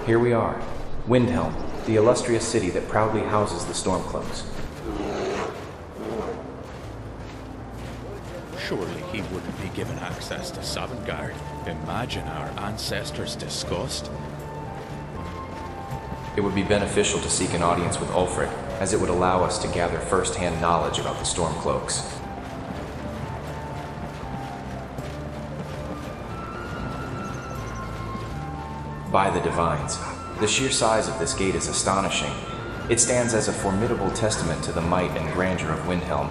Here we are. Windhelm, the illustrious city that proudly houses the Stormcloaks. Surely he wouldn't be given access to Sovngarde. Imagine our ancestors' disgust. It would be beneficial to seek an audience with Ulfric, as it would allow us to gather first-hand knowledge about the Stormcloaks. By the Divines, the sheer size of this gate is astonishing. It stands as a formidable testament to the might and grandeur of Windhelm.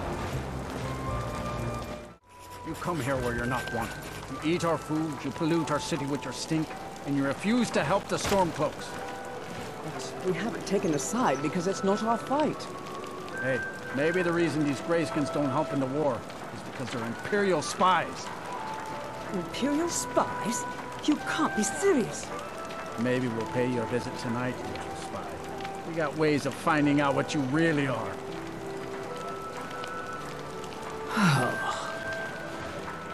You come here where you're not wanted. You eat our food, you pollute our city with your stink, and you refuse to help the Stormcloaks. But we haven't taken a side because it's not our fight. Hey, maybe the reason these Greyskins don't help in the war is because they're Imperial spies. Imperial spies? You can't be serious. Maybe we'll pay you a visit tonight, little spy. We got ways of finding out what you really are.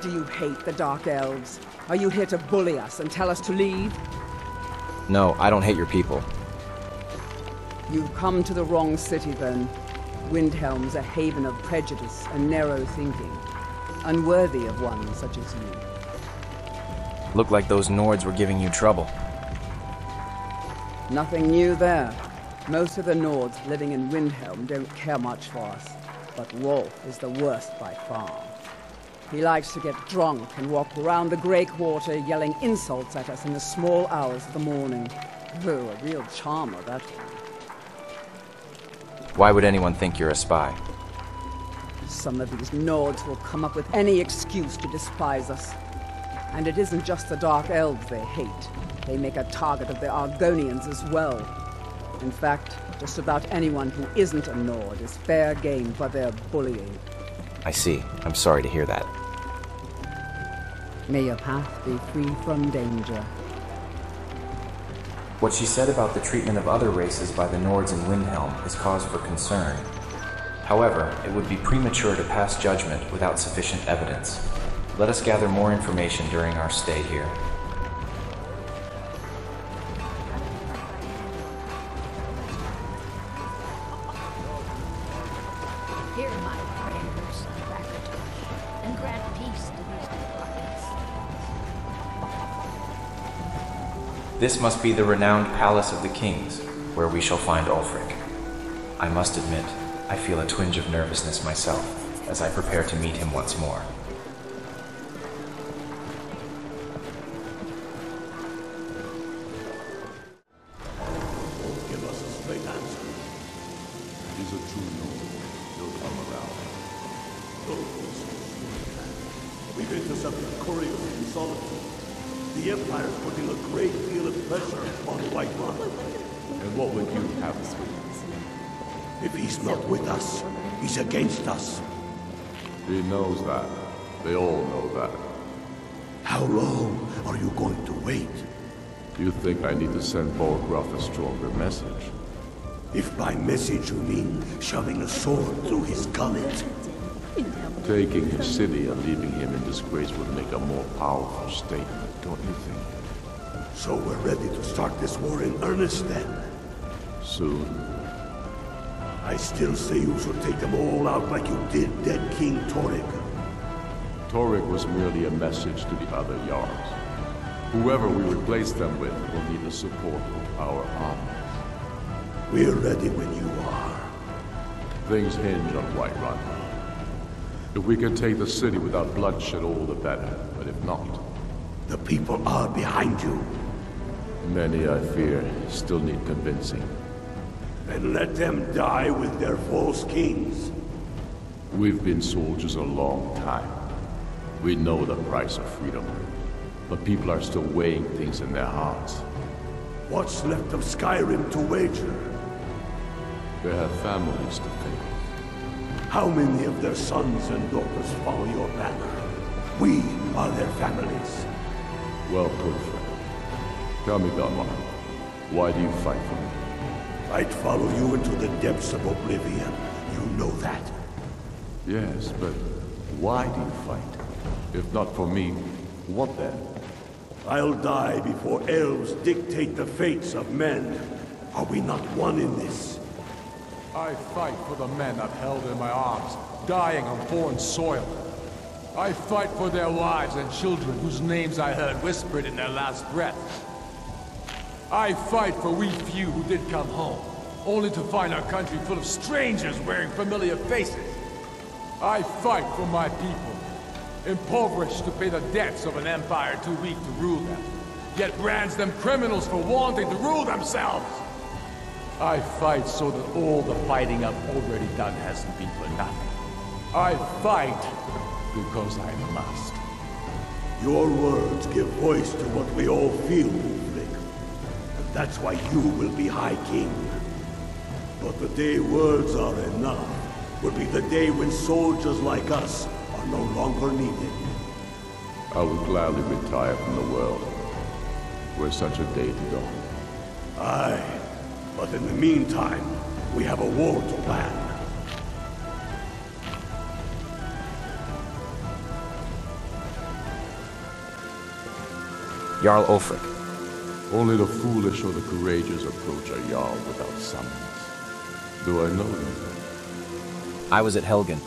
Do you hate the Dark Elves? Are you here to bully us and tell us to leave? No, I don't hate your people. You've come to the wrong city, then. Windhelm's a haven of prejudice and narrow thinking, unworthy of one such as you. Looked like those Nords were giving you trouble. Nothing new there. Most of the Nords living in Windhelm don't care much for us, but Rolf is the worst by far. He likes to get drunk and walk around the Grey Quarter yelling insults at us in the small hours of the morning. Oh, a real charmer, that one. Why would anyone think you're a spy? Some of these Nords will come up with any excuse to despise us. And it isn't just the Dark Elves they hate. They make a target of the Argonians as well. In fact, just about anyone who isn't a Nord is fair game for their bullying. I see. I'm sorry to hear that. May your path be free from danger. What she said about the treatment of other races by the Nords in Windhelm is cause for concern. However, it would be premature to pass judgment without sufficient evidence. Let us gather more information during our stay here. Hear my prayers, Ragnar, and grant peace to these departments. This must be the renowned Palace of the Kings, where we shall find Ulfric. I must admit, I feel a twinge of nervousness myself, as I prepare to meet him once more. Give us a straight answer. Is it true you'll come around? We've intercepted couriers in solitude. The Empire is putting a great deal of pressure on Whiterun. And what would you have us with? If he's not with us, he's against us. He knows that. They all know that. How long are you going to wait? You think I need to send Borgruff a stronger message? If by message you mean shoving a sword through his gullet. Taking his city and leaving him in disgrace would make a more powerful statement, don't you think? So we're ready to start this war in earnest then? Soon. I still say you should take them all out like you did dead King Torrig. Torrig was merely a message to the other Jarls. Whoever we replace them with will need the support of our armies. We're ready when you are. Things hinge on Whiterun. If we can take the city without bloodshed, all the better. But if not... The people are behind you. Many, I fear, still need convincing. And let them die with their false kings. We've been soldiers a long time. We know the price of freedom. But people are still weighing things in their hearts. What's left of Skyrim to wager? They have families to think. How many of their sons and daughters follow your banner? We are their families. Well put, friend. Tell me, Galmar, why do you fight for me? I'd follow you into the depths of oblivion. You know that. Yes, but why do you fight? If not for me, what then? I'll die before elves dictate the fates of men. Are we not one in this? I fight for the men I've held in my arms, dying on foreign soil. I fight for their wives and children whose names I heard whispered in their last breath. I fight for we few who did come home, only to find our country full of strangers wearing familiar faces. I fight for my people, impoverished to pay the debts of an empire too weak to rule them, yet brands them criminals for wanting to rule themselves. I fight so that all the fighting I've already done hasn't been for nothing. I fight because I must. Your words give voice to what we all feel, Ulfric. And that's why you will be High King. But the day words are enough will be the day when soldiers like us are no longer needed. I would gladly retire from the world, were such a day to dawn. Aye, but in the meantime, we have a war to plan. Jarl Ulfric. Only the foolish or the courageous approach a Jarl without summons. Do I know them? I was at Helgen.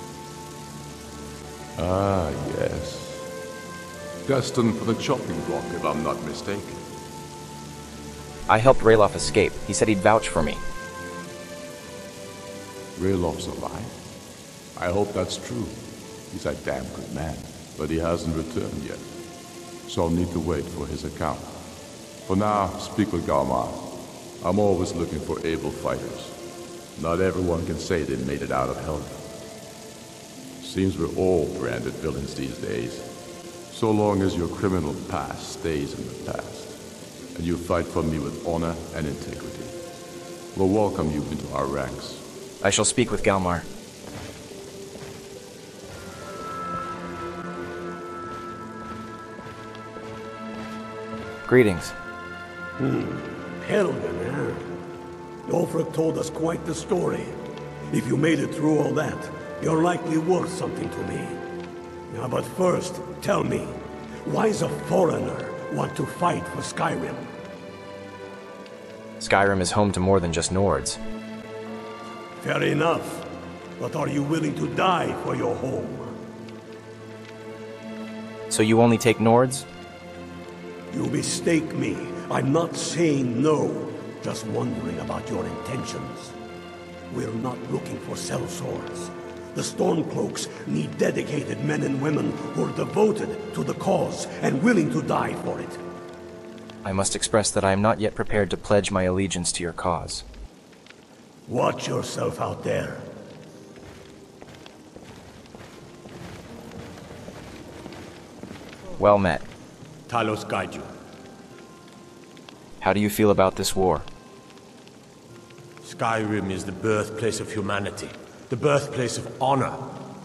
Ah, yes. Destined for the chopping block, if I'm not mistaken. I helped Ralof escape. He said he'd vouch for me. Ralof's alive? I hope that's true. He's a damn good man, but he hasn't returned yet. So I'll need to wait for his account. For now, speak with Galmar. I'm always looking for able fighters. Not everyone can say they made it out of Helgen. Seems we're all branded villains these days. So long as your criminal past stays in the past, and you fight for me with honor and integrity, we'll welcome you into our ranks. I shall speak with Galmar. Greetings. Helgen, eh? Ulfric told us quite the story. If you made it through all that, you're likely worth something to me. Now, but first, tell me, why does a foreigner want to fight for Skyrim? Skyrim is home to more than just Nords. Fair enough. But are you willing to die for your home? So you only take Nords? You mistake me. I'm not saying no. Just wondering about your intentions. We're not looking for sellswords. The Stormcloaks need dedicated men and women who are devoted to the cause and willing to die for it. I must express that I am not yet prepared to pledge my allegiance to your cause. Watch yourself out there. Well met. Talos guide you. How do you feel about this war? Skyrim is the birthplace of humanity, the birthplace of honor,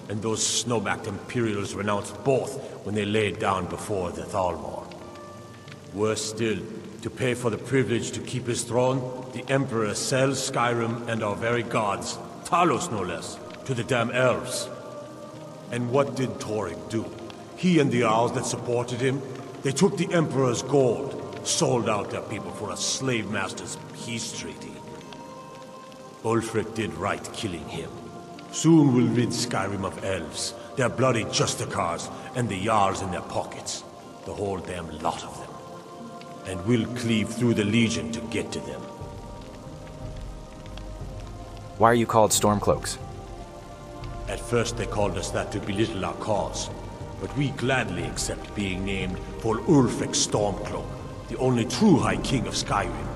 and those snow-backed Imperials renounced both when they laid down before the Thalmor. Worse still, to pay for the privilege to keep his throne, the Emperor sells Skyrim and our very gods, Talos no less, to the damn elves. And what did Torek do? He and the Owls that supported him, they took the Emperor's gold, sold out their people for a slave master's peace treaty. Ulfric did right killing him. Soon we'll rid Skyrim of elves, their bloody Justicars, and the Jarls in their pockets. The whole damn lot of them. And we'll cleave through the Legion to get to them. Why are you called Stormcloaks? At first they called us that to belittle our cause, but we gladly accept being named for Ulfric Stormcloak, the only true High King of Skyrim.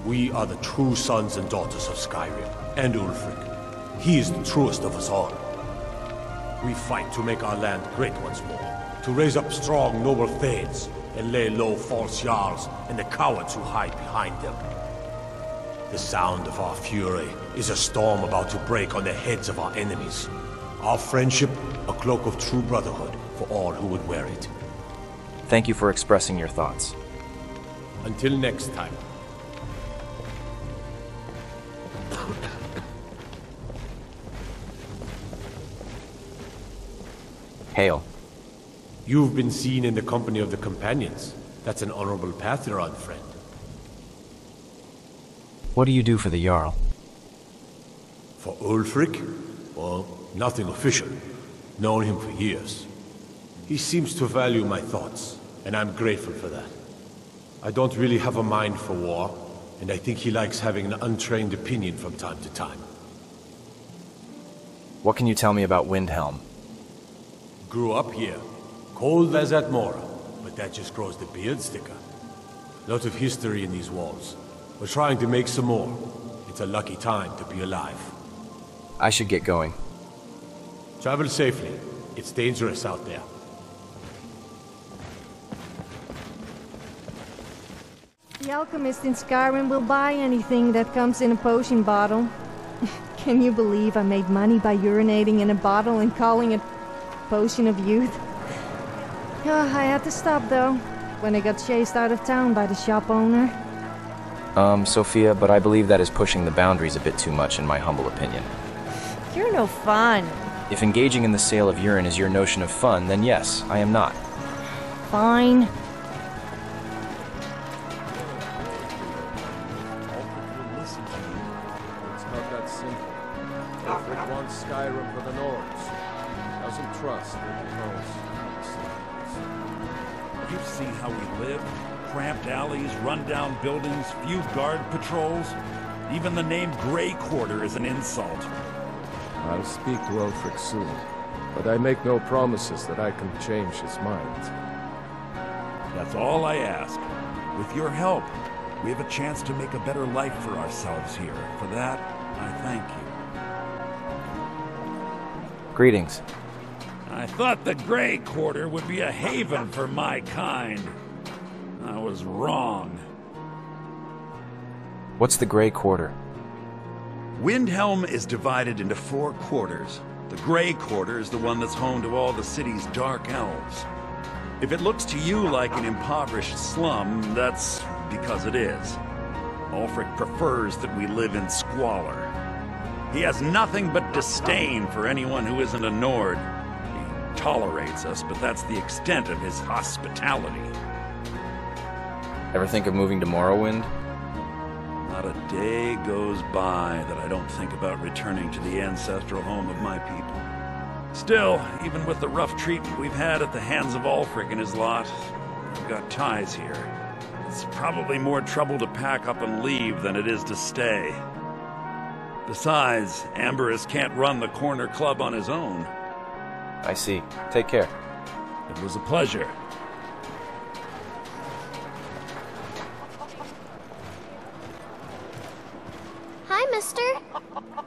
We are the true sons and daughters of Skyrim, and Ulfric. He is the truest of us all. We fight to make our land great once more, to raise up strong, noble Thanes, and lay low false Jarls and the cowards who hide behind them. The sound of our fury is a storm about to break on the heads of our enemies. Our friendship, a cloak of true brotherhood for all who would wear it. Thank you for expressing your thoughts. Until next time. Hail. You've been seen in the company of the companions. That's an honorable path you're on, friend. What do you do for the Jarl? For Ulfric? Well, nothing official. Known him for years. He seems to value my thoughts, and I'm grateful for that. I don't really have a mind for war, and I think he likes having an untrained opinion from time to time. What can you tell me about Windhelm? Grew up here. Cold as at Mora, but that just grows the beard thicker. Lot of history in these walls. We're trying to make some more. It's a lucky time to be alive. I should get going. Travel safely. It's dangerous out there. The alchemist in Skyrim will buy anything that comes in a potion bottle. Can you believe I made money by urinating in a bottle and calling it Potion of Youth? I had to stop, though, when I got chased out of town by the shop owner. Sophia, but I believe that is pushing the boundaries a bit too much in my humble opinion. You're no fun. If engaging in the sale of urine is your notion of fun, then yes, I am not. Fine. Listen to you. It's not that simple. Ulfric wants Skyrim for the Nords. He doesn't trust the Trolls. You've seen how we live. Cramped alleys, run-down buildings, few guard patrols. Even the name Grey Quarter is an insult. I'll speak to Ulfric soon, but I make no promises that I can change his mind. That's all I ask. With your help, we have a chance to make a better life for ourselves here. For that, I thank you. Greetings. I thought the Grey Quarter would be a haven for my kind. I was wrong. What's the Grey Quarter? Windhelm is divided into 4 quarters. The Grey Quarter is the one that's home to all the city's dark elves. If it looks to you like an impoverished slum, that's because it is. Ulfric prefers that we live in squalor. He has nothing but disdain for anyone who isn't a Nord. He tolerates us, but that's the extent of his hospitality. Ever think of moving to Morrowind? Not a day goes by that I don't think about returning to the ancestral home of my people. Still, even with the rough treatment we've had at the hands of Ulfric and his lot, I've got ties here. It's probably more trouble to pack up and leave than it is to stay. Besides, Amberus can't run the corner club on his own. I see. Take care. It was a pleasure. Hi, mister.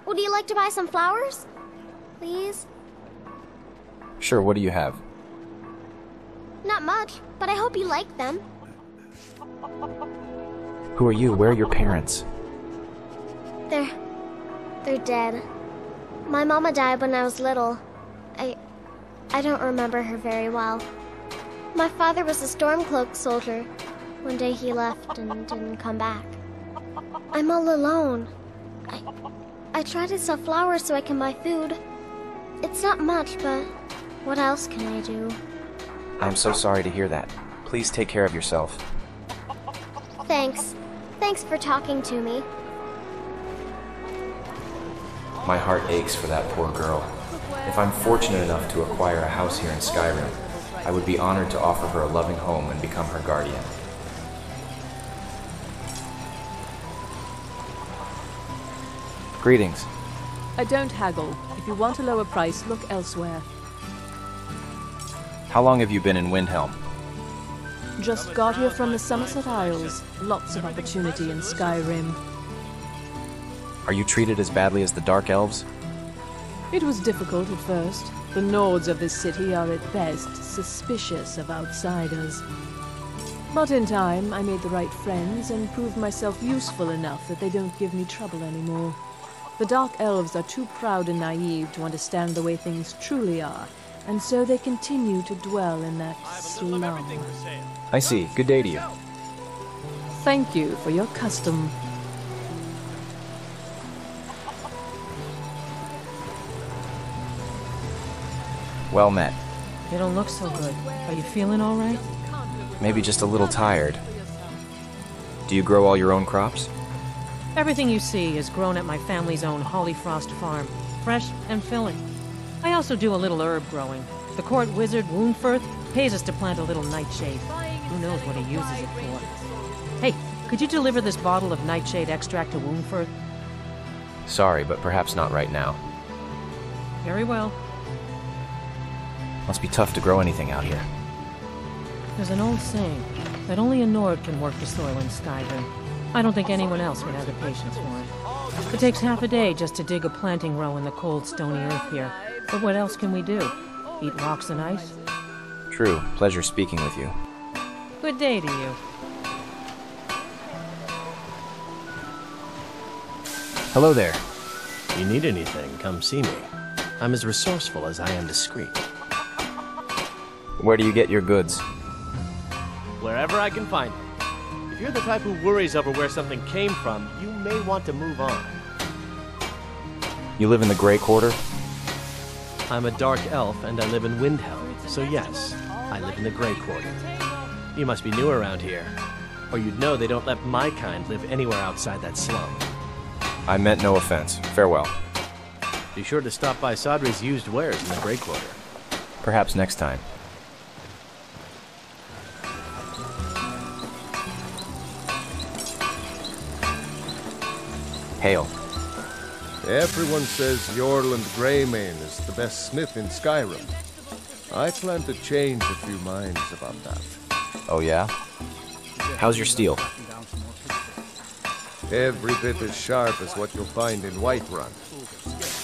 Would you like to buy some flowers? Please? Sure, what do you have? Not much, but I hope you like them. Who are you? Where are your parents? They're dead. My mama died when I was little. I don't remember her very well. My father was a Stormcloak soldier. One day he left and didn't come back. I'm all alone. I try to sell flowers so I can buy food. It's not much, but what else can I do? I'm so sorry to hear that. Please take care of yourself. Thanks. Thanks for talking to me. My heart aches for that poor girl. If I'm fortunate enough to acquire a house here in Skyrim, I would be honored to offer her a loving home and become her guardian. Greetings. I don't haggle. If you want a lower price, look elsewhere. How long have you been in Windhelm? Just got here from the Somerset Isles. Lots of opportunity in Skyrim. Are you treated as badly as the Dark Elves? It was difficult at first. The Nords of this city are at best suspicious of outsiders. But in time, I made the right friends and proved myself useful enough that they don't give me trouble anymore. The Dark Elves are too proud and naive to understand the way things truly are, and so they continue to dwell in that slum. I see. Good day to you. Thank you for your custom. Well met. You don't look so good. Are you feeling all right? Maybe just a little tired. Do you grow all your own crops? Everything you see is grown at my family's own Hollyfrost farm, fresh and filling. I also do a little herb growing. The court wizard, Woundfirth, pays us to plant a little nightshade. Who knows what he uses it for? Hey, could you deliver this bottle of nightshade extract to Woundfirth? Sorry, but perhaps not right now. Very well. Must be tough to grow anything out here. There's an old saying that only a Nord can work the soil in Skyrim. I don't think anyone else would have the patience for it. It takes half a day just to dig a planting row in the cold, stony earth here. But what else can we do? Eat rocks and ice? True. Pleasure speaking with you. Good day to you. Hello there. You need anything, come see me. I'm as resourceful as I am discreet. Where do you get your goods? Wherever I can find them. If you're the type who worries over where something came from, you may want to move on. You live in the Grey Quarter? I'm a dark elf and I live in Windhelm, so yes, I live in the Grey Quarter. You must be new around here, or you'd know they don't let my kind live anywhere outside that slum. I meant no offense. Farewell. Be sure to stop by Sadri's used wares in the Grey Quarter. Perhaps next time. Hail. Everyone says Yorland Greymane is the best smith in Skyrim. I plan to change a few minds about that. Oh yeah? How's your steel? Every bit as sharp as what you'll find in Whiterun.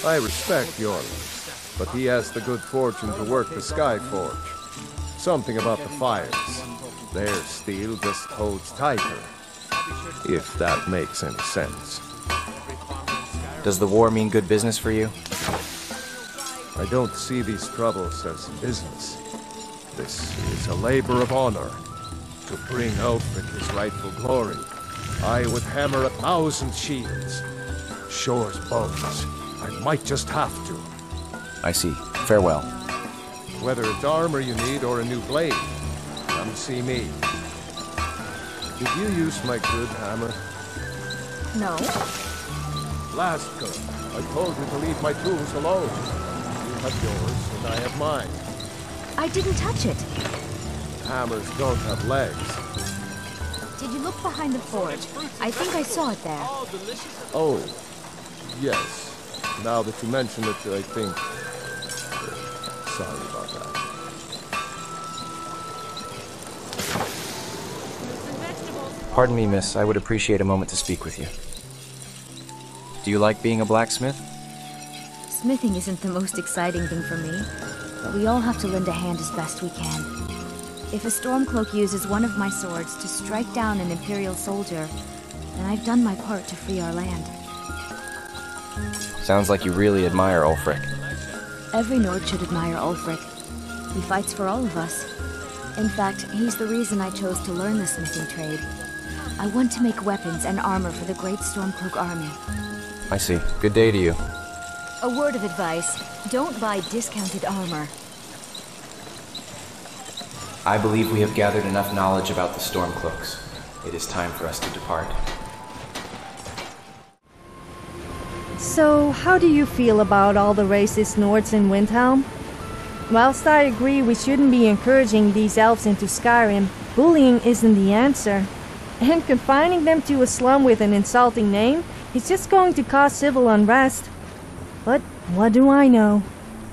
I respect Yorland, but he has the good fortune to work the Skyforge. Something about the fires. Their steel just holds tighter. If that makes any sense. Does the war mean good business for you? I don't see these troubles as business. This is a labor of honor. To bring Ulfric his rightful glory, I would hammer 1,000 shields. Shore's bones. I might just have to. I see. Farewell. Whether it's armor you need or a new blade, come see me. Did you use my good hammer? No. Laska, I told you to leave my tools alone. You have yours, and I have mine. I didn't touch it. Hammers don't have legs. Did you look behind the forge? I think I saw it there. Oh, yes. Now that you mention it, I think... Sorry about that. Pardon me, miss. I would appreciate a moment to speak with you. Do you like being a blacksmith? Smithing isn't the most exciting thing for me, but we all have to lend a hand as best we can. If a Stormcloak uses one of my swords to strike down an Imperial soldier, then I've done my part to free our land. Sounds like you really admire Ulfric. Every Nord should admire Ulfric. He fights for all of us. In fact, he's the reason I chose to learn the smithing trade. I want to make weapons and armor for the great Stormcloak army. I see. Good day to you. A word of advice, don't buy discounted armor. I believe we have gathered enough knowledge about the Stormcloaks. It is time for us to depart. So, how do you feel about all the racist Nords in Windhelm? Whilst I agree we shouldn't be encouraging these elves into Skyrim, bullying isn't the answer. And confining them to a slum with an insulting name is just going to cause civil unrest. But what do I know?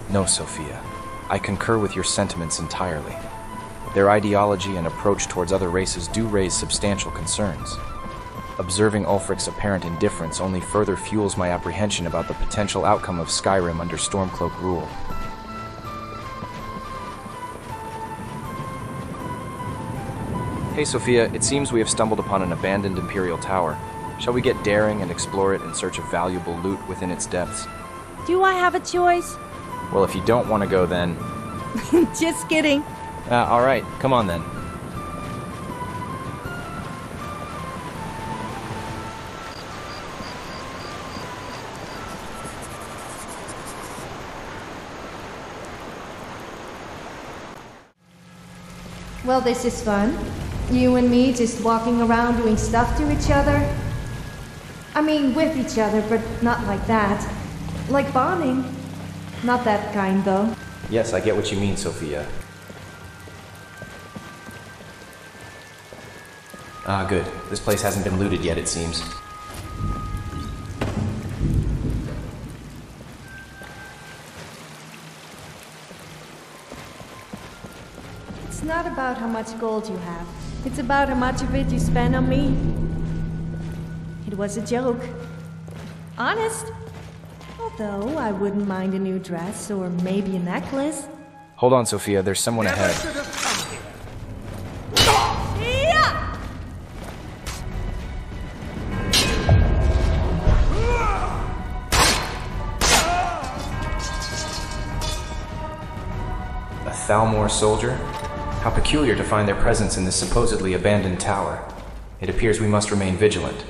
No, Sophia. I concur with your sentiments entirely. Their ideology and approach towards other races do raise substantial concerns. Observing Ulfric's apparent indifference only further fuels my apprehension about the potential outcome of Skyrim under Stormcloak rule. Hey, Sophia, it seems we have stumbled upon an abandoned Imperial tower. Shall we get daring and explore it in search of valuable loot within its depths? Do I have a choice? Well, if you don't want to go, then... Just kidding. All right, come on then. Well, this is fun. You and me just walking around doing stuff to each other. I mean, with each other, but not like that. Like bonding. Not that kind, though. Yes, I get what you mean, Sophia. Ah, good. This place hasn't been looted yet, it seems. It's not about how much gold you have. It's about how much of it you spend on me. It was a joke. Honest. Although, I wouldn't mind a new dress or maybe a necklace. Hold on, Sophia. There's someone ahead. A Thalmor soldier? How peculiar to find their presence in this supposedly abandoned tower. It appears we must remain vigilant.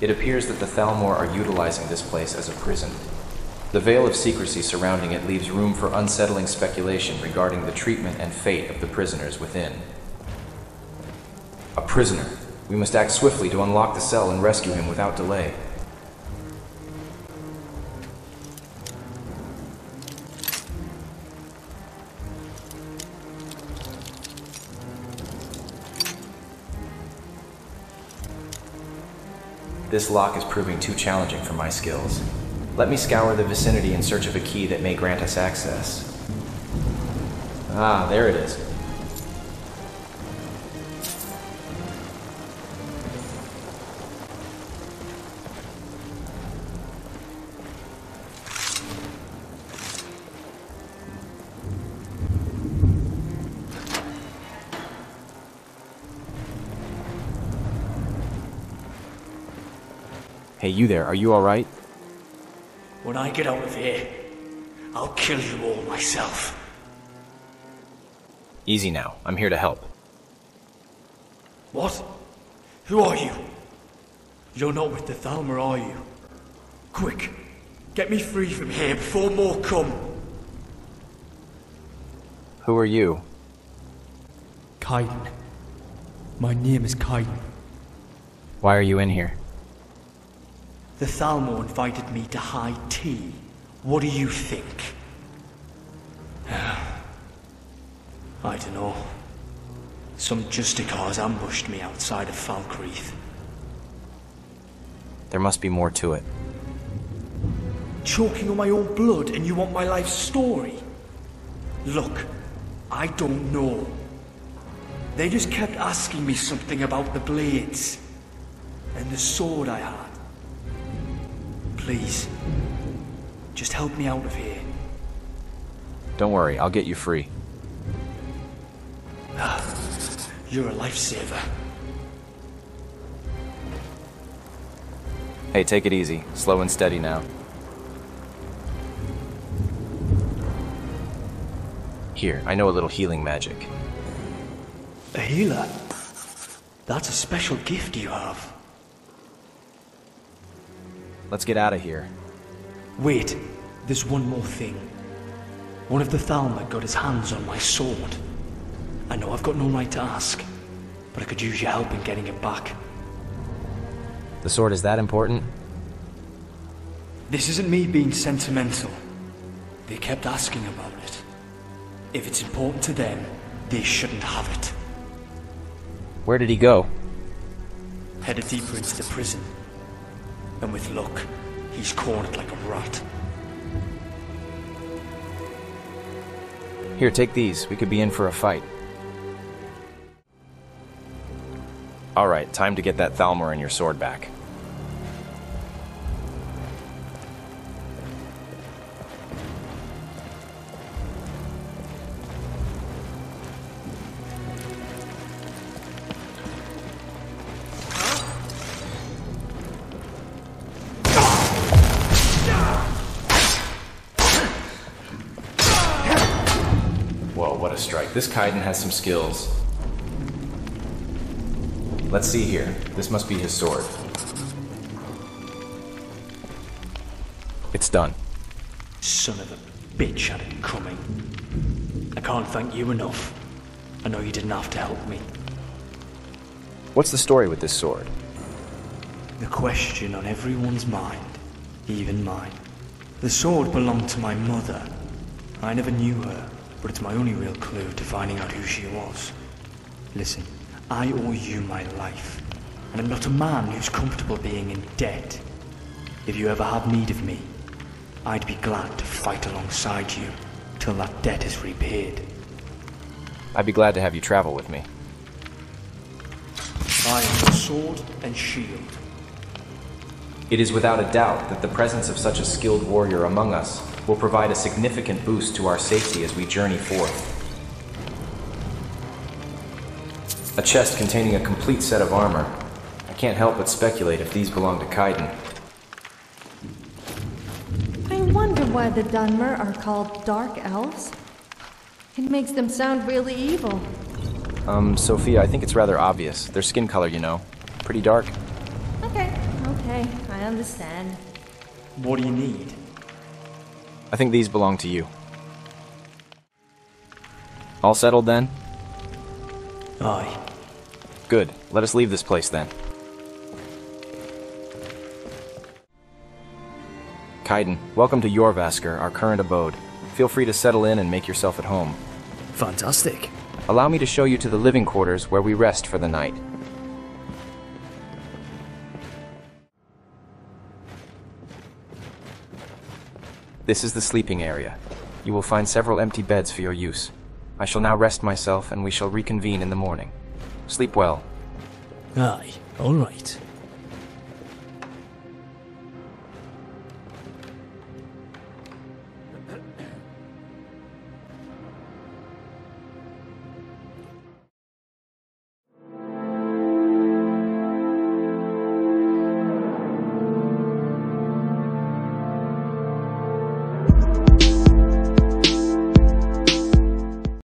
It appears that the Thalmor are utilizing this place as a prison. The veil of secrecy surrounding it leaves room for unsettling speculation regarding the treatment and fate of the prisoners within. A prisoner. We must act swiftly to unlock the cell and rescue him without delay. This lock is proving too challenging for my skills. Let me scour the vicinity in search of a key that may grant us access. Ah, there it is. Hey, you there, are you alright? When I get out of here, I'll kill you all myself. Easy now, I'm here to help. What? Who are you? You're not with the Thalmor, are you? Quick, get me free from here before more come. Who are you? Kaiden. My name is Kaiden. Why are you in here? The Thalmor invited me to high tea. What do you think? I don't know. Some Justicars ambushed me outside of Falkreath. There must be more to it. Choking on my own blood and you want my life story? Look, I don't know. They just kept asking me something about the blades. And the sword I had. Please, just help me out of here. Don't worry, I'll get you free. You're a lifesaver. Hey, take it easy. Slow and steady now. Here, I know a little healing magic. A healer? That's a special gift you have. Let's get out of here. Wait, there's one more thing. One of the Thalmor got his hands on my sword. I know I've got no right to ask, but I could use your help in getting it back. The sword is that important? This isn't me being sentimental. They kept asking about it. If it's important to them, they shouldn't have it. Where did he go? Headed deeper into the prison. And with luck, he's cornered like a rat. Here, take these. We could be in for a fight. Alright, time to get that Thalmor and your sword back. Whoa, what a strike. This Kaiden has some skills. Let's see here. This must be his sword. It's done. Son of a bitch had it coming. I can't thank you enough. I know you didn't have to help me. What's the story with this sword? The question on everyone's mind, even mine. The sword belonged to my mother. I never knew her, but it's my only real clue to finding out who she was. Listen, I owe you my life, and I'm not a man who's comfortable being in debt. If you ever have need of me, I'd be glad to fight alongside you till that debt is repaid. I'd be glad to have you travel with me. I am your sword and shield. It is without a doubt that the presence of such a skilled warrior among us will provide a significant boost to our safety as we journey forth. A chest containing a complete set of armor. I can't help but speculate if these belong to Kaiden. I wonder why the Dunmer are called Dark Elves. It makes them sound really evil. Sophia, I think it's rather obvious. Their skin color, you know. Pretty dark. Okay, I understand. What do you need? I think these belong to you. All settled then? Aye. Good. Let us leave this place then. Kaiden, welcome to Jorvaskr, our current abode. Feel free to settle in and make yourself at home. Fantastic. Allow me to show you to the living quarters where we rest for the night. This is the sleeping area. You will find several empty beds for your use. I shall now rest myself and we shall reconvene in the morning. Sleep well. Aye, all right.